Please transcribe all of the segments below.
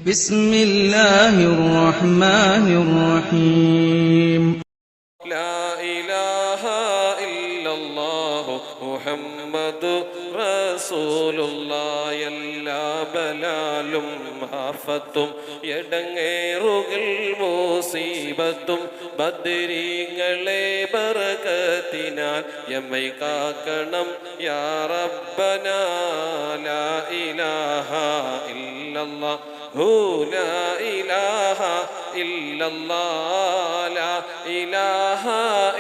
بسم الله الرحمن الرحيم لا إله إلا الله محمد رسول الله എല്ലാ ബലാലും ആഫത്തും എടങ്ങേറുകൾ മുസീബത്തും ബദ്രീങ്ങളെ ബറകത്തിനാൽ യമ്മൈ കാക്കണം യാ റബ്ബനാ ലാ ഇലാഹ ഇല്ലല്ലാഹു ലാ ഇലാഹ ഇല്ലല്ലാഹ് ലാ ഇലാഹ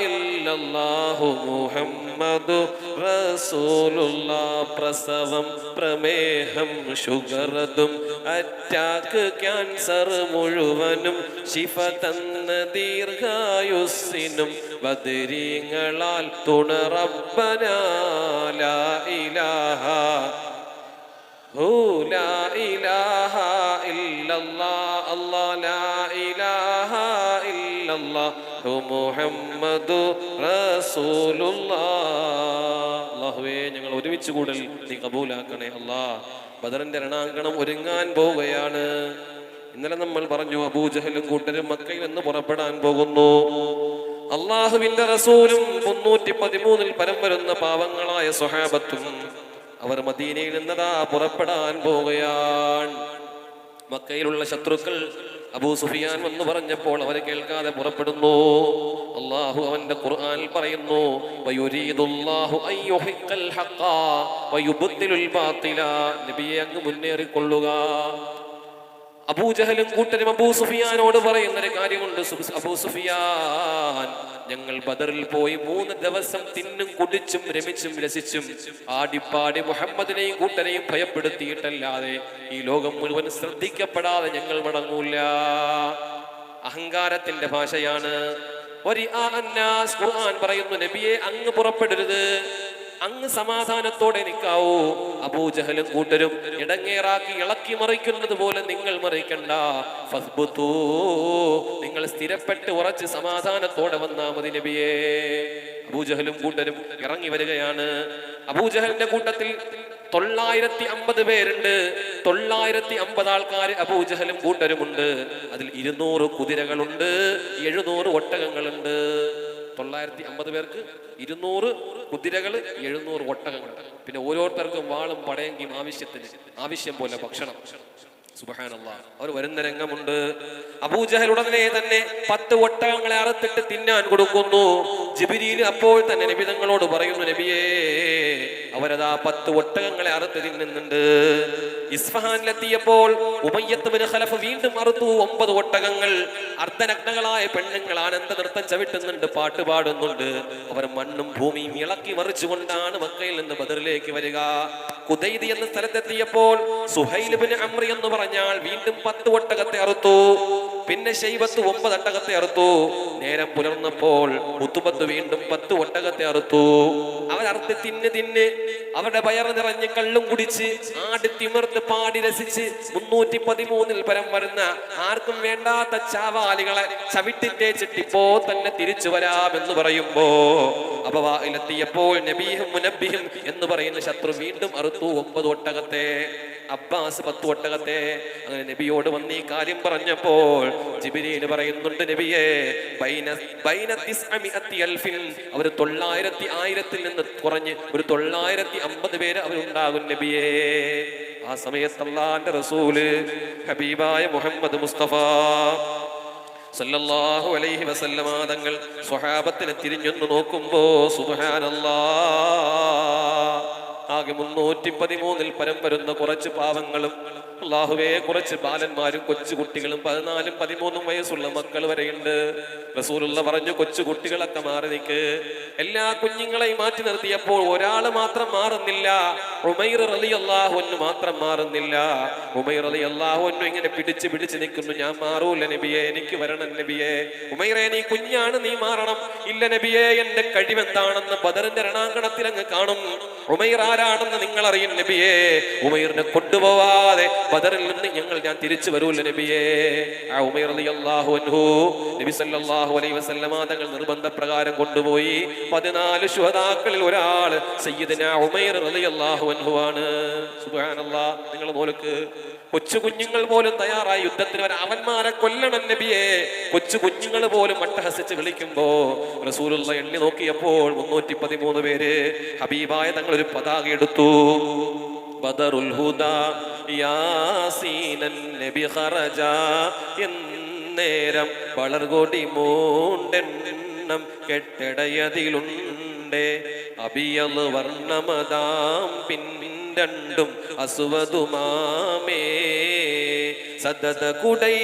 ഇല്ലല്ലാഹു മുഹമ്മദു റസൂലുള്ളാഹ്. പ്രസവം, പ്രമേഹം, ഷുഗറതും അറ്റാക്ക്, ക്യാൻസർ മുഴുവനും ശിഫ തന്ന ദീർഘായുസ്സിനും ബദരീങ്ങളാൽ തുണ റബ്ബനാ ലാ ഇലാഹ ലാ ഇലാഹ ഇല്ലല്ലാഹ് അല്ലാഹ് ലാ ഇലാഹ ഇല്ലല്ലാഹു മുഹമ്മദു റസൂലുള്ളാഹ്. അല്ലാഹുവേ, ഞങ്ങൾ ഒരുമിച്ച് കൂടൽ നീ കബൂലാക്കണേ അല്ലാഹ്. ബദറിന്റെ രണാങ്കണം ഒരുങ്ങാൻ പോവുകയാണ്. ഇന്നലെ നമ്മൾ പറഞ്ഞു അബൂജഹലും കൂട്ടരും മക്കയിൽ നിന്ന് പുറപ്പെടാൻ പോകുന്നു. അള്ളാഹുവിന്റെ റസൂലും 313 പരം വരുന്ന പാവങ്ങളായ സ്വഹാബത്തും അവർ മദീനയിൽ നിന്നതാ പുറപ്പെടാൻ പോവുകയാണ്. മക്കയിലുള്ള ശത്രുക്കൾ അബൂ സുഫിയാൻ എന്ന് പറഞ്ഞപ്പോൾ അവർ കേൾക്കാതെ പുറപ്പെടുന്നു. അള്ളാഹു അവന്റെ ഖുർആനിൽ പറയുന്നു, വയുരീദുല്ലാഹു അയ്യുഹിഖൽ ഹഖ വയുബ്തിലുൽ ബാതില. നബിയെ, അങ്ങ് മുന്നേറിക്കൊള്ളുക. അബൂജഹലും കൂട്ടരും അബൂ സുഫിയാനോട് പറയുന്നൊരു കാര്യമുണ്ട്. അബൂ സുഫിയാൻ, ഞങ്ങൾ ബദറിൽ പോയി 3 ദിവസം തിന്നും കുടിച്ചും രമിച്ചും രസിച്ചും ആടിപ്പാടി മുഹമ്മദിനെയും കൂട്ടരെയും ഭയപ്പെടുത്തിയിട്ടല്ലാതെ ഈ ലോകം മുഴുവൻ ശ്രദ്ധിക്കപ്പെടാതെ ഞങ്ങൾ മടങ്ങൂല. അഹങ്കാരത്തിന്റെ ഭാഷയാണ്. ഖുർആൻ പറയുന്നു, നബിയെ, അങ്ങ് പുറപ്പെടരുത്, അങ്ങ് സമാധാനത്തോടെ നിൽക്കാവൂ. അബൂജഹലും കൂട്ടരും ഇടങ്ങേറാക്കി ഇളക്കി മറിക്കുന്നത് പോലെ നിങ്ങൾ മറിക്കണ്ട. ഫസ്ബുതൂ, നിങ്ങൾ സ്ഥിരപ്പെട്ട് ഉറച്ച് സമാധാനത്തോടെ വന്നാ മതി നബിയേ. അബൂജഹലും കൂട്ടരും ഇറങ്ങി വരികയാണ്. അബൂജഹലിന്റെ കൂട്ടത്തിൽ 950 പേരുണ്ട്. 950 ആൾക്കാർ അബൂജഹലും കൂട്ടരുമുണ്ട്. അതിൽ 200 കുതിരകളുണ്ട്, 700 ഒട്ടകങ്ങളുണ്ട്. 950 പേർക്ക് 200 കുതിരകൾ, 700 ഒട്ടകങ്ങൾ. പിന്നെ ഓരോരുത്തർക്കും വാളും പടയെങ്കിലും ആവശ്യം പോലെ ഭക്ഷണം. സുബ്ഹാനല്ലാഹ്. അവർ വരുന്ന രംഗമുണ്ട്. അബൂജഹൽ ഉടനെ തന്നെ 10 ഒട്ടകങ്ങളെ അറുത്തിട്ട് തിന്നാൻ കൊടുക്കുന്നു. ജിബ്രീൽ അപ്പോൾ തന്നെ നബി തങ്ങളോട് പറയുന്നു, നബിയേ, അവരതാ 10 ഒട്ടകങ്ങളെ അറുത്ത് തിന്നുന്നുണ്ട്. ഇസ്ഫഹാനിലെത്തിയപ്പോൾ ഉമയ്യത്ത് ബിൻ ഖലഫ് വീണ്ടും അറുത്തു 9 ഒട്ടകങ്ങൾ. അർദ്ധനഗ്നകളായ പെണ്ണുങ്ങൾ ആനന്ദ നൃത്തം ചവിട്ടുന്നുണ്ട്, പാട്ട് പാടുന്നുണ്ട്. അവർ മണ്ണും ഭൂമിയും ഇളക്കി മറിച്ചുകൊണ്ടാണ് മക്കയിൽ നിന്ന് ബദറിലേക്ക് വരിക. ഖുദൈദ് എന്ന സ്ഥലത്തെത്തിയപ്പോൾ സുഹൈൽ ബിൻ അംർ എന്ന് പറഞ്ഞാൽ വീണ്ടും 10 ഒട്ടകത്തെ അറുത്തു. പിന്നെ ശൈബത്ത് 9 ഒട്ടകത്തെ അറുത്തു. നേരം പുലർന്നപ്പോൾ ഉത്തുബത്ത് വീണ്ടും 10 ഒട്ടകത്തെ അറുത്തു. അവരറുത്ത് തിന്ന് അവരുടെ വയറ് നിറഞ്ഞ് കള്ളും കുടിച്ച് ആടി തിമിർത്ത് പാടി രസിച്ച് 313 പരം വരുന്ന ആർക്കും വേണ്ടാത്ത ചാവാലികളെ ചവിട്ടിത്തേച്ചിട്ടിപ്പോ തന്നെ തിരിച്ചു വരാമെന്ന് പറയുമ്പോ അബവായിലെത്തിയപ്പോൾ നബീഹും മുനബ്ബിഹും എന്ന് പറയുന്ന ശത്രു വീണ്ടും അറുത്തു 9 ഒട്ടകത്തെ. അബ്ബാസ് 10 ഒട്ടകത്തെ. അങ്ങനെ നബിയോട് വന്ന് ഈ കാര്യം പറഞ്ഞപ്പോൾ ജിബ്രീൽ പറയുന്നുണ്ട്, നബിയെ, അവർ 900 നിന്ന് കുറഞ്ഞ് ഒരു 950 പേര് അവരുണ്ടാകും നബിയേ. ആ സമയത്ത് അല്ലാഹുവിന്റെ റസൂല് ഹബീബായ മുഹമ്മദ് മുസ്തഫ സല്ലല്ലാഹു അലൈഹി വസല്ലമ തങ്ങൾ സ്വഹാബത്തിനെ തിരിഞ്ഞൊന്ന് നോക്കുമ്പോ സുബ്ഹാനല്ലാഹ്, ആകെ 313 പരം വരുന്ന കുറച്ച് പാവങ്ങളും അല്ലാഹുവേ കുറച്ച് ബാലന്മാരും കൊച്ചു കുട്ടികളും 14 13 വയസ്സുള്ള മക്കൾ വരെയുണ്ട്. റസൂലുള്ള പറഞ്ഞു, കൊച്ചു കുട്ടികളൊക്കെ മാറി നിൽക്ക്. എല്ലാ കുഞ്ഞുങ്ങളെയും മാറ്റി നിർത്തിയപ്പോൾ ഒരാൾ മാത്രം മാറുന്നില്ല. ഉമൈർ റളിയല്ലാഹു അൻഹു മാത്രം മാറുന്നില്ല. ഉമൈർ റളിയല്ലാഹു അൻഹു ഇങ്ങനെ പിടിച്ച് നിൽക്കുന്നു. ഞാൻ മാറൂല നബിയെ, എനിക്ക് വരണം നബിയെ. ഉമൈറേ, നീ കുഞ്ഞാണ്, നീ മാറണം. ഇല്ല നബിയെ, എന്റെ കഴിവെന്താണെന്ന് ബദറിന്റെ രണാങ്കണത്തിൽ അങ്ങ് കാണും. ഉമൈർ ആരാണെന്ന് നിങ്ങൾ അറിയും നബിയെ. ഉമൈറിനെ കൊണ്ടുപോവാതെ ബദറിൽ നിന്ന് ഞാൻ തിരിച്ചു വരൂല നബിയെ. ആ ഉമൈർ റളിയല്ലാഹു അൻഹു നബി സല്ലല്ലാഹു അലൈഹി വസല്ലമ തങ്ങൾ നിർബന്ധപ്രകാരം കൊണ്ടുപോയി. 14 ശുഹദാക്കളിൽ ഒരാൾ സയ്യിദുനാ ഉമൈർ റളിയല്ലാഹു അൻഹു ആണ്. സുബ്ഹാനല്ലാഹ്. നിങ്ങൾ നോക്ക്, കൊച്ചു കുഞ്ഞുങ്ങൾ പോലും തയ്യാറായി യുദ്ധത്തിന് വരാൻ. അവന്മാരെ കൊല്ലണം നബിയെ. കൊച്ചു കുഞ്ഞുങ്ങൾ പോലും അട്ടഹസിച്ച് വിളിക്കുമ്പോ റസൂലുള്ള എണ്ണി നോക്കിയപ്പോൾ 313 പേര്. ഹബീബായ തങ്ങൾ ഒരു പതാക എടുത്തു. ബദറുൽ ഹുദാ യാസീനൻ നബി ഖറജ എന്നേരം വളർകൊടി മൂണ്ടെണ്ണം കെട്ടടയതിലുണ്ടേ അബിയൽ വർണ്ണമതാം പിൻരണ്ടും അസുവതുമാമേ സദത കുടൈ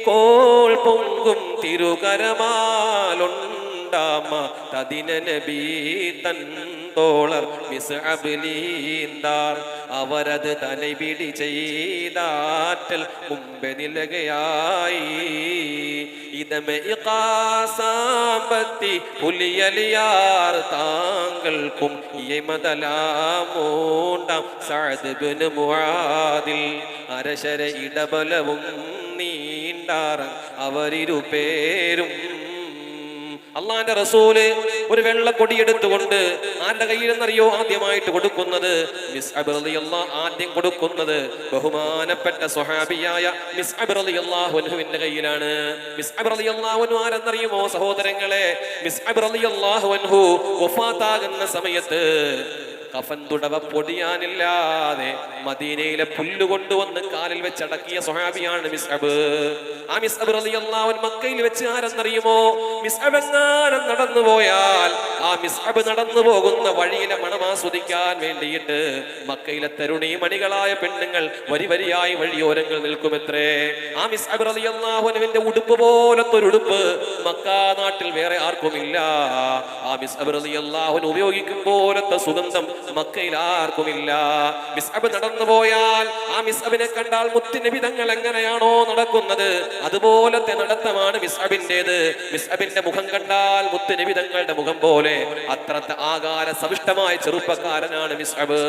കോൾ പൊങ്കും തിരുകരമാലുണ്ടാമ തദിന നബി തൻ തോളർ മിസ്അബ് ലീന്താർ അവരത് തലപിടി ചെയ്താറ്റൽ മുമ്പേ നിലകയായി ഇതമെ ഇഖാസാമ്പത്തി പുലിയലിയാർ താങ്കൾക്കും യമദലാമൂണ്ടാം സഅദ് ഇബ്നു മുആദിൽ അരശര ഇടബലവും നീണ്ടാർ അവരിരുപേരും. അള്ളാന്റെ റസൂല് ഒരു വെള്ളക്കൊടി എടുത്തുകൊണ്ട് ആരുടെ കയ്യിലെന്നറിയോ ആദ്യമായിട്ട് കൊടുക്കുന്നത്? മിസ്അബ് റളിയല്ലാഹു ആദ്യം കൊടുക്കുന്നത് ബഹുമാനപ്പെട്ട സ്വഹാബിയായ മിസ്അബ് റളിയല്ലാഹു അൻഹുവിന്റെ കയ്യിലാണ്. മിസ്അബ് റളിയല്ലാഹു അൻഹു ആരെന്നറിയുമോ സഹോദരങ്ങളെ? മിസ്അബ് റളിയല്ലാഹു അൻഹു വഫാത്താകുന്ന സമയത്ത് കഫൻ തുടവ പൊടിയാനില്ലാതെ മദീനയിലെ പുല്ല് കൊണ്ടുവന്ന് കാലിൽ വെച്ച് അടക്കിയ സ്വഹാബിയാണ് മിസ്അബ്. ആ മിസ്അബ് റളിയല്ലാഹു അൻഹു മക്കയിൽ വെച്ച് ആരെന്നറിയുമോ? മിസ്അബ് എങ്ങാനും നടന്നു പോയാൽ ആ മിസ്അബ് നടന്നു പോകുന്ന വഴിയിലെ മണം ആസ്വദിക്കാൻ വേണ്ടിയിട്ട് മക്കയിലെ തരുണീ മണികളായ പെണ്ണുങ്ങൾ വരി വരിയായി വഴിയോരങ്ങൾ നിൽക്കുമത്രേ. ആ മിസ്അബ് റളിയല്ലാഹു അൻഹുവിന്റെ ഉടുപ്പ് പോലത്തെ ഒരു ഉടുപ്പ് മക്കാ നാട്ടിൽ വേറെ ആർക്കുമില്ല. ആ മിസ്അബ് റളിയല്ലാഹു അൻഹു ഉപയോഗിക്കും പോലത്തെ സുഗന്ധം മക്കയിൽ ആർക്കുമില്ല. മിസ്അബ് നടന്നു പോയാൽ ആ മിസ്അബിനെ കണ്ടാൽ മുത്തുനബി തങ്ങൾ എങ്ങനെയാണോ നടക്കുന്നത് അതുപോലത്തെ നടത്തമാണ് മിസ്അബിന്റേത്. മിസ്അബിന്റെ മുഖം കണ്ടാൽ മുത്തുനബി തങ്ങളുടെ മുഖം പോലെ അത്രത്തെ ആകാര സവിഷ്ടമായ ചെറുപ്പക്കാരനാണ് മിസ്അബ്.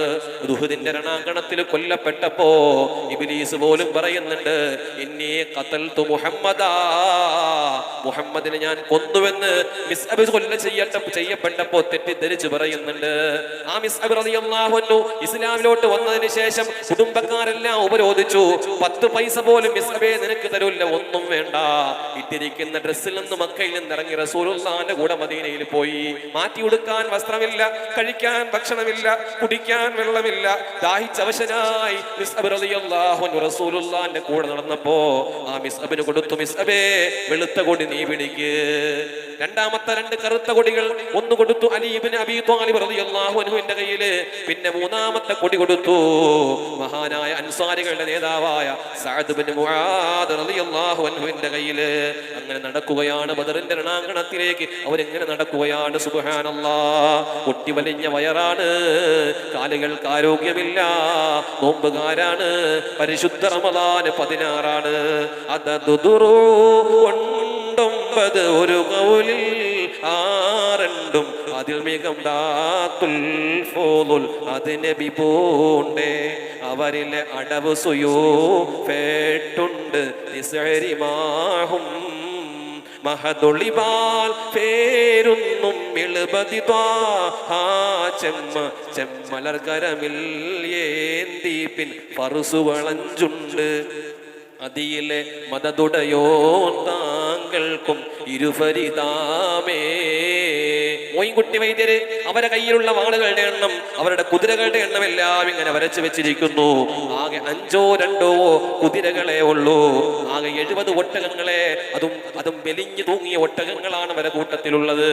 ഉഹുദിന്റെ രണാങ്കണത്തിൽ കൊല്ലപ്പെട്ടപ്പോ ഇബ്ലീസ് പോലും പറയുന്നുണ്ട്, ഇന്നീ ഖതൽതു മുഹമ്മദാ, മുഹമ്മദിനെ ഞാൻ കൊന്നുവെന്ന് മിസ്അബ് കൊല്ല ചെയ്യപ്പെട്ടപ്പോ തെറ്റിദ്ധരിച്ച് പറയുന്നുണ്ട്. ആ മിസ്അബ് റളിയല്ലാഹു അൻഹു ഇസ്ലാമിലോട്ട് വന്നതിന് ശേഷം കുടുംബക്കാരെല്ലാം ഉപരോധിച്ചു. 10 പൈസ പോലും മിസ്അബേ നിനക്ക് തരൂല്ല, ഒന്നും വേണ്ട. ഇട്ടിരിക്കുന്ന ഡ്രസ്സിൽ നിന്ന് മക്കയിൽ നിന്ന് ഇറങ്ങി റസൂലുള്ളാഹിന്റെ കൂടെ മദീനയിൽ പോയി. മാറ്റി ഉടുക്കാൻ വസ്ത്രമില്ല, കഴിക്കാൻ ഭക്ഷണമില്ല, കുടിക്കാൻ വെള്ളമില്ല. ദാഹിച്ചവശനായി മിസ്അബ് റളിയല്ലാഹു അൻഹു റസൂലുള്ളാഹിന്റെ കൂടെ നടന്നപ്പോ ആ മിസ്അബിന് കൊടുത്തു, മിസ്അബേ വെളുത്ത കൊടി നീ പിടിക്ക്. രണ്ടാമത്തെ 2 കറുത്ത കൊടികൾ ഒന്ന് കൊടുത്തു അലി ഇബ്നു അബീ ത്വാലിബ് റളിയല്ലാഹു അൻഹുവിന്റെ കയ്യില്. പിന്നെ 3ാമത്തെ കൊടി കൊടുത്തു മഹാനായ അൻസാരികളുടെ നേതാവായ സഅദ് ഇബ്നു മുആദ് റളിയല്ലാഹു അൻഹുവിന്റെ കയ്യില്. അങ്ങനെ നടക്കുകയാണ് ബദറിന്റെ രണാങ്കണത്തിലേക്ക്. അവരെങ്ങനെ നടക്കുകയാണ്? സുബ്ഹാനല്ലാഹ്. ഒട്ടി വലിഞ്ഞ വയറാണ്, കാലുകൾക്ക് ആരോഗ്യമില്ല, നോമ്പുകാരാണ്. പരിശുദ്ധ റമളാൻ 16 അതദുറു 9 ഒരു കൗലിൽ 6 അതിൽ മികം ദാത്തുൽ ഫൂലുൽ അത് നബി പൂണ്ടേ അവരിലെ അടവ് സുയോ ഫേട്ടുണ്ട് തിസരിമാഹും മഹദൊളിബാൽ പേരുന്നും ചെമ്മലർകരമിൽ ഏന്തി പിൻ പറുസുവളഞ്ചുണ്ട് അതിയിലെ മദതുടയോ താങ്കൾക്കും ഇരുഫരിതാമേ. മോയിൻകുട്ടി വൈദ്യര് അവരുടെ കയ്യിലുള്ള വാളുകളുടെ എണ്ണം, അവരുടെ കുതിരകളുടെ എണ്ണം എല്ലാം ഇങ്ങനെ വരച്ചു വെച്ചിരിക്കുന്നു. ആകെ 5ഓ 2ഓ കുതിരകളെ ഉള്ളൂ. ആകെ 70 ഒട്ടകങ്ങളെ, അതും വെലിഞ്ഞു തൂങ്ങിയ ഒട്ടകങ്ങളാണ് അവരുടെ കൂട്ടത്തിലുള്ളത്.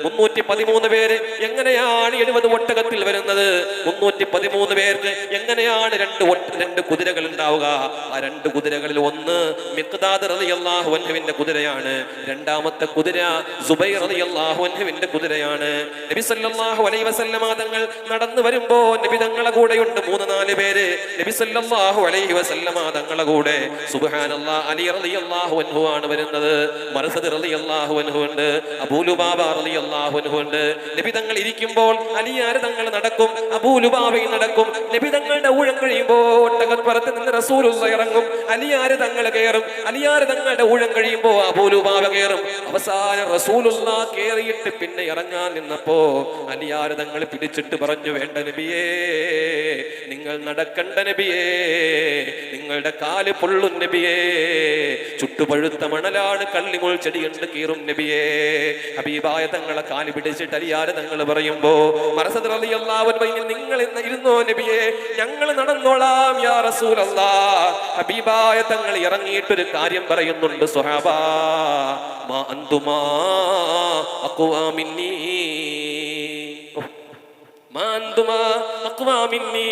313 പേര്. എങ്ങനെയാണ് 70 ഒട്ടകത്തിൽ വരുന്നത്? 313 പേർക്ക് എങ്ങനെയാണ് 2 കുതിരകൾ ഉണ്ടാവുക? ആ 2 കുതിരകളിൽ ഒന്ന് മിഖ്ദാദ് റളിയല്ലാഹു അൻഹുവിന്റെ കുതിരയാണ്. രണ്ടാമത്തെ കുതിര സുബൈർ റളിയല്ലാഹു അൻഹുവിന്റെ കുതിരയാണ്. നബി സല്ലല്ലാഹു അലൈഹി വസല്ലമ തങ്ങൾ നടന്നു വരുമ്പോ നബി തങ്ങളെ കൂടെയുണ്ട് 3-4 പേര്. നബി സല്ലല്ലാഹു അലൈഹി വസല്ലമ തങ്ങളെ കൂടെ സുബ്ഹാനല്ലാഹ് അലി റളിയല്ലാഹു അൻഹു ആണ് വരുന്നത്. മർസദ് റളിയല്ലാഹു അൻഹു ഉണ്ട്, അബൂ ലുബാബ റളിയല്ലാഹു അൻഹു ഉണ്ട്. നബി തങ്ങൾ ഇരിക്കുമ്പോൾ അലിയാർ തങ്ങൾ നടക്കും, അബൂ ലുബാബയും നടക്കും. നബി തങ്ങളുടെ ഊഴം കഴിയുമ്പോൾ ഒട്ടകപ്പുറത്ത് നിന്ന് റസൂലുള്ളാഹി ഇറങ്ങും, അലിയാർ തങ്ങൾ കയറും. അലിയാർ തങ്ങളുടെ ഊഴം കഴിയുമ്പോൾ അബൂ ലുബാബ കയറും. അവസാനം റസൂലുള്ളാഹി കയറിയിട്ട് പിന്നെ ഇറങ്ങാൻ നിന്നപ്പോ അലിയാർ തങ്ങൾ പിടിച്ചിട്ട് പറഞ്ഞു, വേണ്ട നബിയേ, നിങ്ങൾ നടക്കണ്ട നബിയേ, നിങ്ങൾ നിങ്ങളുടെ കാല് പൊള്ളും നബിയേ, ചുട്ടുപഴുത്ത മണലാണ്, കള്ളിമുൾ ചെടിയുണ്ട് കീറും നബിയേ. ഹബീബായ തങ്ങളെ കാല് പിടിച്ചിട്ട് അലിയാരെ തങ്ങൾ പറയുമ്പോ മർസദ് റളിയല്ലാഹു അൻഹു നിങ്ങൾ ഇരുന്നോ നബിയേ, ഞങ്ങൾ നടന്നോളാം യാ റസൂലല്ലാഹ്. ഹബീബായ തങ്ങൾ ഇറങ്ങിയിട്ടൊരു കാര്യം പറയുന്നുണ്ട്, സ്വഹാബാ മാ അന്തുമാ അഖ്വാ മിന്നീ,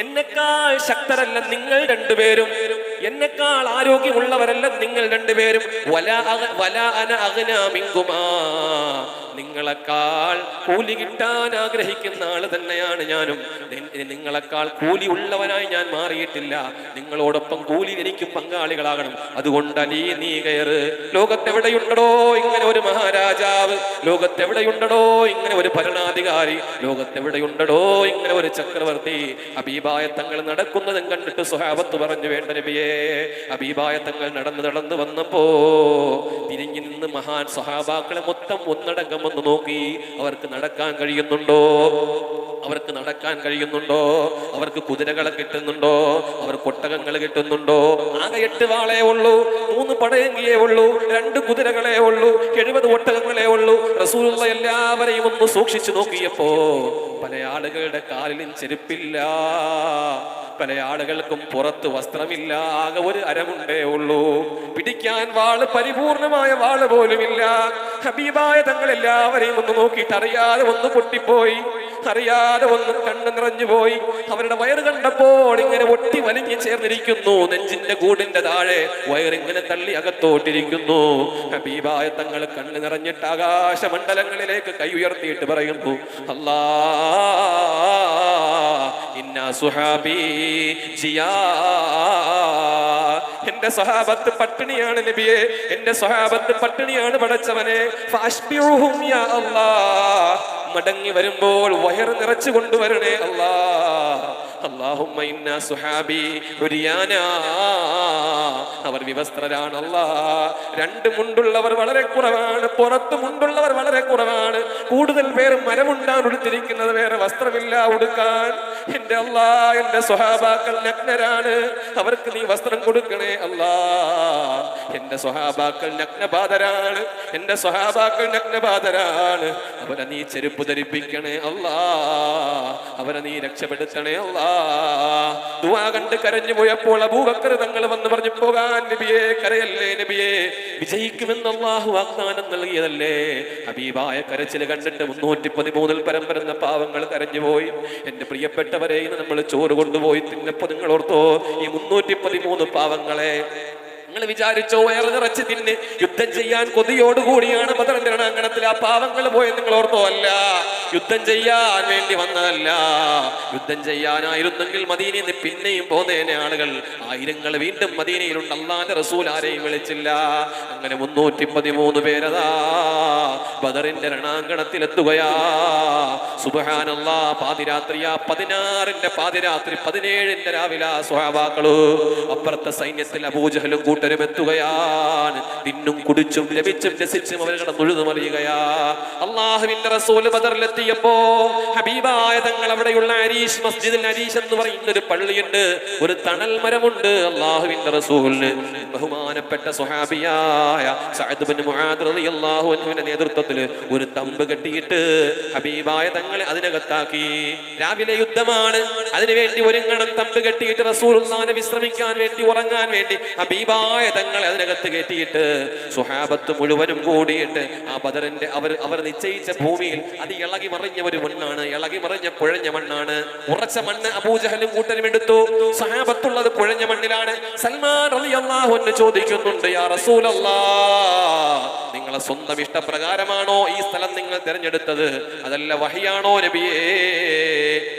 എന്നെക്കാൾ ശക്തരല്ല നിങ്ങൾ രണ്ടുപേരും, എന്നെക്കാൾ ആരോഗ്യമുള്ളവരല്ല നിങ്ങൾ രണ്ടുപേരും. നിങ്ങളെക്കാൾ കൂലി കിട്ടാൻ ആഗ്രഹിക്കുന്ന ആള് തന്നെയാണ് ഞാനും. നിങ്ങളെക്കാൾ കൂലി ഉള്ളവനായി ഞാൻ മാറിയിട്ടില്ല. നിങ്ങളോടൊപ്പം കൂലി എനിക്കും പങ്കാളികളാകണം. അതുകൊണ്ട് അലി നീ കയറ്. ലോകത്തെവിടെയുണ്ടോ ഇങ്ങനെ ഒരു മഹാരാജാവ്, ലോകത്തെവിടെയുണ്ടോ ഇങ്ങനെ ഒരു ഭരണാധികാരി, ലോകത്തെവിടെയുണ്ടോ ഇങ്ങനെ ഒരു ചക്രവർത്തി. ഹബീബായ തങ്ങൾ നടക്കുന്നതും കണ്ടിട്ട് സ്വഹാബത്ത് പറഞ്ഞു, വേണ്ട നബിയേ. ഹബീബായ തങ്ങൾ നടന്ന് വന്നപ്പോ തിരിഞ്ഞു നിന്ന് മഹാൻ സ്വഹാബാക്കളെ മൊത്തം ഒന്നടങ്കം ഒന്ന് നോക്കി. അവർക്ക് നടക്കാൻ കഴിയുന്നുണ്ടോ? അവർക്ക് നടക്കാൻ കഴിയുന്നുണ്ടോ? അവർക്ക് കുതിരകളെ കിട്ടുന്നുണ്ടോ? അവർ കൊട്ടകങ്ങൾ കിട്ടുന്നുണ്ടോ? ആകെ 8 വാളേ ഉള്ളൂ, 3 പടയങ്കിയേ ഉള്ളൂ, 2 കുതിരകളെ ഉള്ളൂ, 70 ഒട്ടകങ്ങളെ ഉള്ളൂ. റസൂലുള്ള എല്ലാവരെയും ഒന്ന് സൂക്ഷിച്ചു നോക്കിയപ്പോ പല ആളുകളുടെ കാലിലും ചെരുപ്പില്ല, പല ആളുകൾക്കും പുറത്ത് വസ്ത്രമില്ല, ആകെ ഒരു അരമുണ്ടേ ഉള്ളൂ. പിടിക്കാൻ വാള്, പരിപൂർണമായ വാള് പോലുമില്ല. ഹബീബായ തങ്ങൾ എല്ലാവരെയും ഒന്ന് നോക്കിയിട്ട് അറിയാതെ ഒന്ന് പൊട്ടിപ്പോയി, അറിയാതെ ഒന്ന് കണ്ണു നിറഞ്ഞു പോയി. അവരുടെ വയറ് കണ്ടപ്പോൾ ഇങ്ങനെ ഒട്ടി വലിഞ്ഞു ചേർന്നിരിക്കുന്നു, നെഞ്ചിന്റെ കൂടിന്റെ താഴെ വയറിങ്ങനെ തള്ളി അകത്തോട്ടിരിക്കുന്നു. ഹബീബായ തങ്ങൾ കണ്ണു നിറഞ്ഞിട്ട് ആകാശമണ്ഡലങ്ങളിലേക്ക് കൈ ഉയർത്തിയിട്ട് പറയുന്നു, അല്ലാ ഇന്നാ സുഹാബി ജിയാ, എന്റെ സ്വഹാബത്ത് പട്ടിണിയാണ് നബിയെ, എന്റെ സ്വഹാബത്ത് പട്ടിണിയാണ് പടച്ചവനെ. ഫാഷ്ബിഉഹും യാ അല്ലാഹ്, മടങ്ങി വരുമ്പോൾ വയറ് നിറച്ചു കൊണ്ടുവരണേ അല്ലാ. അല്ലാഹുമ്മ ഇന്നാ സുഹാബി ഉരിയാനാ, അവർ വിവസ്ത്രരാണ് അല്ലാ. 2 മുണ്ടുള്ളവർ വളരെ കുറവാണ്, പുറത്ത് മുണ്ടുള്ളവർ വളരെ കുറവാണ്. കൂടുതൽ പേര് മരമുണ്ടാൻ ഉടുത്തിരിക്കുന്നത്, വേറെ വസ്ത്രമില്ല ഉടുക്കാൻ. എന്റെ അല്ലാ, എന്റെ സ്വഹാബാക്കൾ നഗ്നരാണ്, അവർക്ക് നീ വസ്ത്രം കൊടുക്കണേ അല്ലാ. എന്റെ സ്വഹാബാക്കൾ നഗ്നബാധരാണ്, എന്റെ സ്വഹാബാക്കൾ നഗ്നബാധരാണ്, അവരെ നീ ചെരുപ്പ് ധരിപ്പിക്കണേ അല്ലാ, അവരെ നീ രക്ഷപ്പെടുത്തണേ അല്ലാ. ദുആ കണ്ട് കരഞ്ഞു പോയപ്പോൾ അബൂബക്കർ തങ്ങൾ വന്ന് പറഞ്ഞു, പോകാൻ നബിയെ, കരയല്ലേ നബിയെ, വിജയിക്കുമെന്ന് അല്ലാഹു വാഗ്ദാനം നൽകിയതല്ലേ. ഹബീബായ കരച്ചിൽ കണ്ടിട്ട് 313 പരം വരുന്ന പാവങ്ങൾ കരഞ്ഞുപോയി. എന്റെ പ്രിയപ്പെട്ടവരെ, ഇന്ന് നമ്മൾ ചോറ് കൊണ്ടുപോയി തിന്നപ്പോ നിങ്ങൾ ഓർത്തോ ഈ 313 പാവങ്ങളെ? നിങ്ങൾ വിചാരിച്ചോ വയറ് നിറച്ച് തിന്ന് യുദ്ധം ചെയ്യാൻ കൊതിയോടുകൂടിയാണ് ബദറിന്റെ രണാങ്കണത്തിൽ ആ പാവങ്ങൾ പോയത് നിങ്ങൾ ഓർത്തോ? അല്ല, യുദ്ധം ചെയ്യാൻ വേണ്ടി വന്നതല്ല. യുദ്ധം ചെയ്യാനായിരുന്നെങ്കിൽ മദീനയിൽ നിന്ന് പിന്നെയും പോന്നേനെ ആളുകൾ. ആയിരങ്ങൾ വീണ്ടും മദീനയിലുണ്ട്, അല്ലാഹുവിന്റെ റസൂൽ ആരെയും വിളിച്ചില്ല. അങ്ങനെ 313 പേരതാ ബദറിന്റെ രണാങ്കണത്തിൽ എത്തുകയാ. സുബ്ഹാനല്ലാഹ്, പാതിരാത്രിയാ, 16ന്റെ പാതിരാത്രി, 17ന്റെ രാവിലെ സ്വഹാബാക്കള് അപ്പുറത്തെ സൈന്യത്തിൽ അബൂജഹലും കൂട്ടരും എത്തുകയാണ്. തിന്നും കുടിച്ചും ലഭിച്ചും രസിച്ചും അവർ കിടന്നുഴുതുമറിയുകയാ. അല്ലാഹുവിന്റെ റസൂൽ ബദറിലെത്തിയപ്പോ ഹബീബായ തങ്ങൾ അവിടെയുള്ള അരീഷ്, മസ്ജിദുൽ അരീഷ് എന്ന് പറയുന്ന ഒരു പള്ളിയുണ്ട്, ഒരു തണൽ മരമുണ്ട്. അല്ലാഹുവിന്റെ റസൂലിന് ബഹുമാനപ്പെട്ട സ്വഹാബിയായ സഅദ് ഇബ്നു മുആദ് റളിയല്ലാഹു അൻഹുവിന്റെ നേതൃത്വത്തിൽ ഒരു തമ്പ് കെട്ടിയിട്ട് ഹബീബായ തങ്ങളെ അതിനകത്താക്കി. രാവിലെ യുദ്ധമാണ്, അതിനുവേണ്ടി ഒരുങ്ങണം. തമ്പ് കെട്ടിയിട്ട് റസൂലുള്ളാഹിനെ വിശ്രമിക്കാൻ വേണ്ടി, ഉറങ്ങാൻ വേണ്ടി ഹബീബായ തങ്ങളെ അതിനകത്ത് കയറ്റിയിട്ട് സ്വഹാബത്ത് മുഴുവനും കൂടിയിട്ട് ആ ബദറിന്റെ അവർ നിശ്ചയിച്ച ഭൂമിയിൽ അത് ഇളകി മറിഞ്ഞ ഒരു മണ്ണാണ്, ഇളകി മറിഞ്ഞ കുഴഞ്ഞ മണ്ണാണ്. ഉറച്ച മണ്ണ് അബൂജഹലും കൂട്ടരും എടുത്തു, സ്വഹാബത്തുള്ളത് കുഴഞ്ഞ മണ്ണിലാണ്. സൽമാൻ റളിയല്ലാഹു അൻഹു ചോദിക്കുന്നുണ്ട്, യാ റസൂലല്ലാഹ്, നിങ്ങളെ സ്വന്തം ഇഷ്ടപ്രകാരമാണോ ഈ സ്ഥലം നിങ്ങൾ തിരഞ്ഞെടുത്തത്, അതല്ല വഹിയാണോ നബിയേ?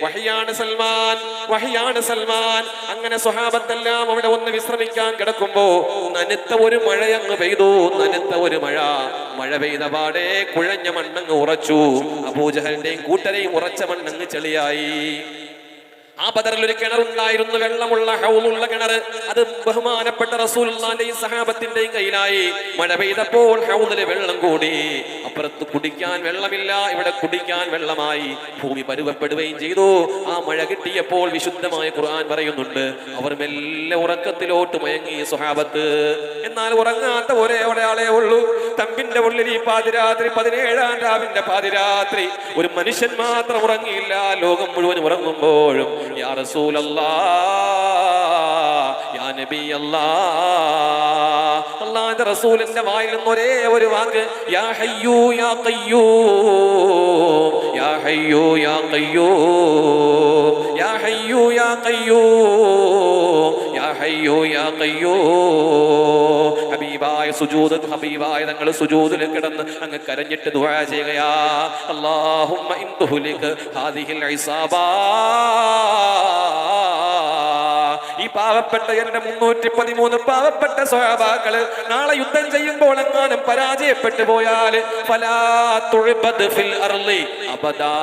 വഹിയാണ് സൽമാൻ, വഹിയാണ് സൽമാൻ. അങ്ങനെ സ്വഹാബത്തെല്ലാം അവിടെ ഒന്ന് വിശ്രമിക്കാൻ കിടക്കുമ്പോ നനുത്ത ഒരു മഴയങ്ങ് പെയ്തു. നനുത്ത ഒരു മഴ പെയ്ത പാടെ കുഴഞ്ഞ മണ്ണങ്ങ് ഉറച്ചു. അബൂജഹലിന്റെയും കൂട്ടരെയും ഉറച്ച മണ്ണങ്ങ് ചെളിയായി. ആ ബദറിൽ ഒരു കിണറുണ്ടായിരുന്നു, വെള്ളമുള്ള ഹൗളുള്ള കിണർ. അത് ബഹുമാനപ്പെട്ട റസൂലുള്ളാഹിന്റെയും സഹാബത്തിന്റെയും കയ്യിലായി. മഴ പെയ്തപ്പോൾ ഹൗദിൽ വെള്ളം കൂടി. അപ്പുറത്ത് കുടിക്കാൻ വെള്ളമില്ല, ഇവിടെ കുടിക്കാൻ വെള്ളമായി. ഭൂമി പരുവപ്പെടുകയും ചെയ്തു. ആ മഴ കിട്ടിയപ്പോൾ വിശുദ്ധമായ ഖുർആൻ പറയുന്നുണ്ട്, അവർ മെല്ലെ ഉറക്കത്തിലോട്ട് മയങ്ങി സ്വഹാബത്ത്. എന്നാൽ ഉറങ്ങാത്ത ഒരാളെ ഉള്ളൂ. തമ്പിന്റെ ഉള്ളിൽ ഈ പാതിരാത്രി, 17-ാം രാവിന്റെ പാതിരാത്രി, ഒരു മനുഷ്യൻ മാത്രം ഉറങ്ങിയില്ല. ലോകം മുഴുവൻ ഉറങ്ങുമ്പോഴും യാ റസൂലല്ലാഹ്, യാ നബി അല്ലാഹ്, അല്ലാഹുവിന്റെ റസൂലിന്റെ വായിൽ നിന്ന് ഒരേ ഒരു വാക്ക്, യാ ഹയ്യൂ യാ ഖയ്യൂം, യാ ഹയ്യൂ യാ ഖയ്യൂം, യാ ഹയ്യൂ യാ ഖയ്യൂം, യാ ഹയ്യൂ യാ ഖയ്യൂം. ഹബീബായ സുജൂദ്, ഹബീബായ തങ്ങൾ സുജൂദിൽ കിടന്ന് അങ്ങ് കരഞ്ഞിട്ട് ദുആ ചെയ്യുകയാ, അല്ലാഹുമ്മ ഇൻ തുഹ്ലിക് ഹാദിഹിൽ ഇസാബാ, ഈ പാവപ്പെട്ട എന്റെ 313 പാവപ്പെട്ട സ്വഹാബാക്കള് നാളെ യുദ്ധം ചെയ്യുമ്പോൾ എങ്ങാനും പരാജയപ്പെട്ടു പോയാൽ ഫലാ തുഅബദ് ഫിൽ അർളി അബദാ,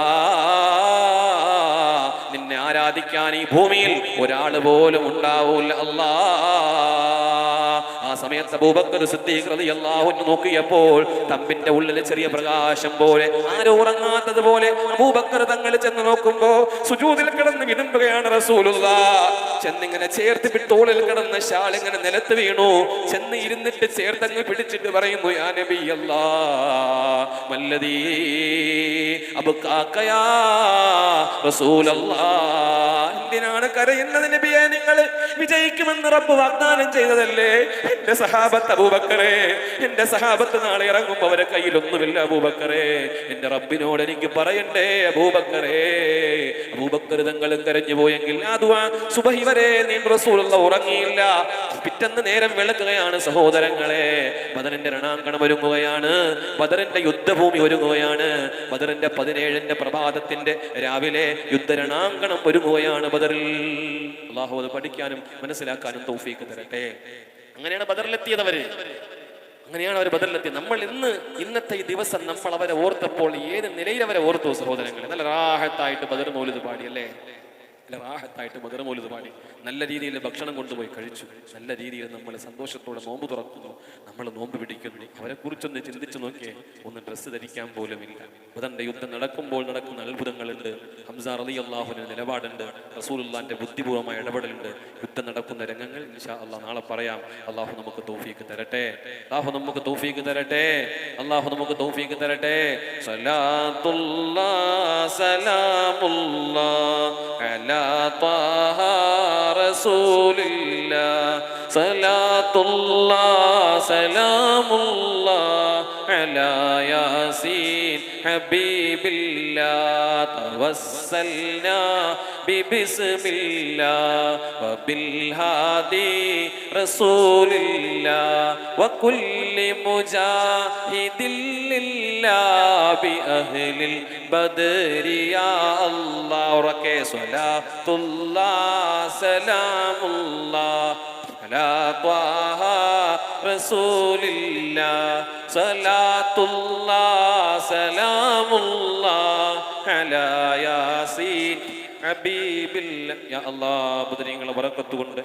നിന്നെ ആരാധിക്കാൻ ഈ ഭൂമിയിൽ ഒരാൾ പോലും ഉണ്ടാവൂല അല്ലാഹ്. ആ സമയത്ത് അബൂബക്കർ സിദ്ദീഖ് റളിയല്ലാഹു അൻഹു നോക്കിയപ്പോൾ തമ്പിന്റെ ഉള്ളിൽ ചെറിയ പ്രകാശം പോലെ, ആരോ ഉറങ്ങാത്തത് പോലെ അബൂബക്കർ തങ്ങൾ ചെന്ന് നോക്കുമ്പോ സുജൂദിൽ കിടന്ന് വിതുമ്പുകയാണ് റസൂലുള്ളാഹ്. ചെന്നിങ്ങനെ ചേർത്ത് തോളിൽ കിടന്ന ഷാൾ ഇങ്ങനെ നിലത്ത് വീണു. ചെന്ന് ഇരുന്നിട്ട് ചേർത്തങ്ങ് പിടിച്ചിട്ട് പറയുന്നു, യാ നബി അല്ലാഹ് വല്ലദീ അബ്കാക യാ റസൂലല്ലാഹ്, എന്തിനാണ് കരയുന്നത് നബിയെ? നിങ്ങൾ വിജയിക്കുമെന്ന് റബ്ബ് വാഗ്ദാനം ചെയ്തതല്ലേ? എന്റെ സഹാബത്ത് അബൂബക്കറേ, എന്റെ സഹാബത്ത് നാളെ ഇറങ്ങുമ്പോ അവരെ കയ്യിലൊന്നുമില്ല അബൂബക്കറേ, എന്റെ റബ്ബിനോട് എനിക്ക് പറയണ്ടേ അബൂബക്കറേ. അബൂബക്കർ തങ്ങളും കരഞ്ഞു പോയെങ്കിൽ ആ ദുആ സുബഹി വരെ നീണ്ട റസൂലുള്ളാഹി ഉറങ്ങിയില്ല. പിറ്റന്ന് നേരം വെളുക്കുകയാണ് സഹോദരങ്ങളെ. ബദറിന്റെ രണാങ്കണം ഒരുങ്ങുകയാണ്, ബദറിന്റെ യുദ്ധഭൂമി ഒരുങ്ങുകയാണ്. ബദറിന്റെ 17ന്റെ പ്രഭാതത്തിന്റെ രാവിലെ യുദ്ധരണാങ്കണം ഒരുങ്ങുകയാണ് ബദറിൽ. അല്ലാഹു അത് പഠിക്കാനും മനസ്സിലാക്കാനും തൗഫീഖ് തരട്ടെ. അങ്ങനെയാണ് ബദറിലെത്തിയതവര്, അങ്ങനെയാണ് അവർ ബദറിലെത്തിയത്. നമ്മൾ ഇന്നത്തെ ഈ ദിവസം നമ്മൾ അവരെ ഓർത്തപ്പോൾ ഏത് നിലയിൽ അവരെ ഓർത്തു സഹോദരങ്ങളെ? നല്ല റാഹത്തായിട്ട് ബദർ മൗലിദ് പാടി അല്ലേ? നല്ല റാഹത്തായിട്ട് ബദർ മൗലിദ് പാടി, നല്ല രീതിയിൽ ഭക്ഷണം കൊണ്ടുപോയി കഴിച്ചു, നല്ല രീതിയിൽ നമ്മൾ സന്തോഷത്തോടെ നോമ്പ് തുറക്കുന്നു, നമ്മൾ നോമ്പ് പിടിക്കുന്നു. അവരെ കുറിച്ചൊന്ന് ചിന്തിച്ചു നോക്കിയേ, ഒന്ന് ഡ്രസ്സ് ധരിക്കാൻ പോലുമില്ല. ബദറിന്റെ യുദ്ധം നടക്കുമ്പോൾ നടക്കുന്ന അത്ഭുതങ്ങളുണ്ട്. ഹംസ റളിയല്ലാഹുവിന്റെ നിലപാടുണ്ട്, റസൂലുള്ളാഹിന്റെ ബുദ്ധിപൂർവമായ ഇടപെടലുണ്ട്. യുദ്ധം നടക്കുന്ന രംഗങ്ങൾ ഇൻഷാ അല്ലാഹ് നാളെ പറയാം. അല്ലാഹു നമുക്ക് തൗഫീഖ് തരട്ടെ, അല്ലാഹു നമുക്ക് തൗഫീഖ് തരട്ടെ, അല്ലാഹു നമുക്ക് തൗഫീഖ് തരട്ടെ. സലാത്തുല്ലാഹ് സലാമുല്ലാഹ് അലാ ത്വാഹ റസൂലില്ലാഹ്, സലാത്തുല്ലാഹ് സലാമുല്ലാഹ് അലാ യാസീൻ ഹബീബില്ലാഹ്, തവസ്സൽനാ ബിബിസ്മില്ലാഹ് വബിൽ ഹാദി റസൂലില്ലാഹ് വകുല്ലി മുജാഹിദിൻ ലില്ലാഹ് ബിഅഹ്ലിൽ ബദരി യാ അല്ലാഹ്. ഉറക്കെ സ്വലാത്തുല്ലാഹ് സലാമുല്ലാഹ് അലാ ത്വാഹ റസൂലില്ലാഹ്, സലാത്തുല്ലാഹ് സലാമുല്ലാഹ് അലാ യാസീൻ ഹബീബില്ലാഹ്. യാ അല്ലാഹ്, ബദരീങ്ങളെ ബറക്കത്ത് കൊണ്ട്,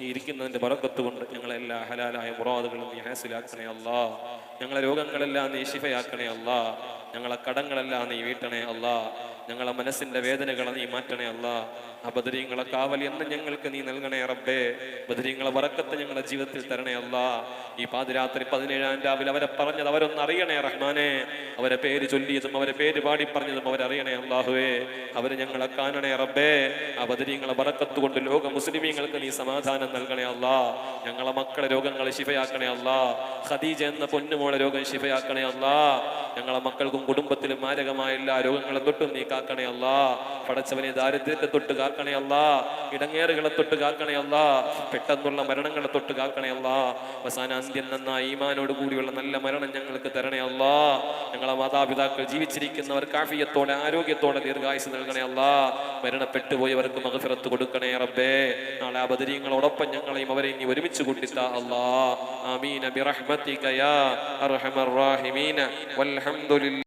ഇരിക്കുന്നതിന്റെ ബറക്കത്ത് കൊണ്ട് ഞങ്ങളെല്ലാ ഹലാലായ മുറാദുകളും നീ ഹാസിലാക്കണേ അല്ലാഹ്. ഞങ്ങളെ രോഗങ്ങളെല്ലാം നീ ശിഫയാക്കണേ അല്ലാഹ്. ഞങ്ങളെ കടങ്ങളെല്ലാം നീ വീട്ടണേ അല്ലാഹ്. ഞങ്ങളെ മനസ്സിന്റെ വേദനകളെ നീ മാറ്റണേ അല്ലാഹ്. ആ ബദരീങ്ങളെ കാവൽ എന്ന് ഞങ്ങൾക്ക് നീ നൽകണേ റബ്ബേ. ബദരീങ്ങളെ ബറക്കത്ത് ഞങ്ങളുടെ ജീവിതത്തിൽ തരണേ അല്ലാഹ്. ഈ പാതിരാത്രി 17-ാം രാവിലെ അവരെ പറഞ്ഞത് അവരൊന്ന് അറിയണേ റഹ്മാനെ. അവരെ പേര് ചൊല്ലിയതും അവരെ പേര് പാടി പറഞ്ഞതും അവരറിയണേ അല്ലാഹുവേ. അവര് ഞങ്ങളെ കാണണേ റബ്ബേ. ആ ബദരീങ്ങളെ ബറക്കത്ത് കൊണ്ട് ലോക മുസ്ലിമീങ്ങൾക്ക് നീ സമാധാനം നൽകണേ അല്ലാഹ്. ഞങ്ങളെ മക്കളെ രോഗങ്ങളെ ശിഫയാക്കണേ അല്ലാഹ്. ഖദീജ എന്ന പൊന്നുമോളെ രോഗം ശിഫയാക്കണേ അല്ലാഹ്. ഞങ്ങളെ മക്കൾക്കും കുടുംബത്തിലും മാരകമായ എല്ലാ രോഗങ്ങളെ തൊട്ടും നീ കാക്കണേ അല്ലാഹ്. പടച്ചവനെ ദാരിദ്ര്യത്തെ തൊട്ട് കാക്കണേ അല്ലാഹ്. ഇടങ്ങേറുകളെ തൊട്ട് കാക്കണേ അല്ലാഹ്. പെട്ടെന്നുള്ള മരണങ്ങളെ തൊട്ട് കാക്കണേ അല്ലാഹ്. അവസാന അന്ത്യം നന്നായി ഈമാനോട് കൂടിയുള്ള നല്ല മരണം ഞങ്ങൾക്ക് തരണേ അല്ലാഹ്. ഞങ്ങളെ മാതാപിതാക്കൾ ജീവിച്ചിരിക്കുന്നവർക്ക് ആഫിയത്തോടെ ആരോഗ്യത്തോടെ ദീർഘായുസ് നൽകണേ അല്ലാഹ്. മരണപ്പെട്ടു പോയവർക്ക് മഗ്ഫിറത്ത് കൊടുക്കണേ റബ്ബേ. നാളെ ആ ബദരീങ്ങളോടൊപ്പം ഞങ്ങളെയും അവരെയും നീ ഒരുമിച്ച് കൂട്ടിത്താ അല്ലാഹ്. ആമീൻ ബിറഹ്മതിക യാ അർഹമർ റഹീമീൻ. വൽഹംദുലില്ലാഹ്.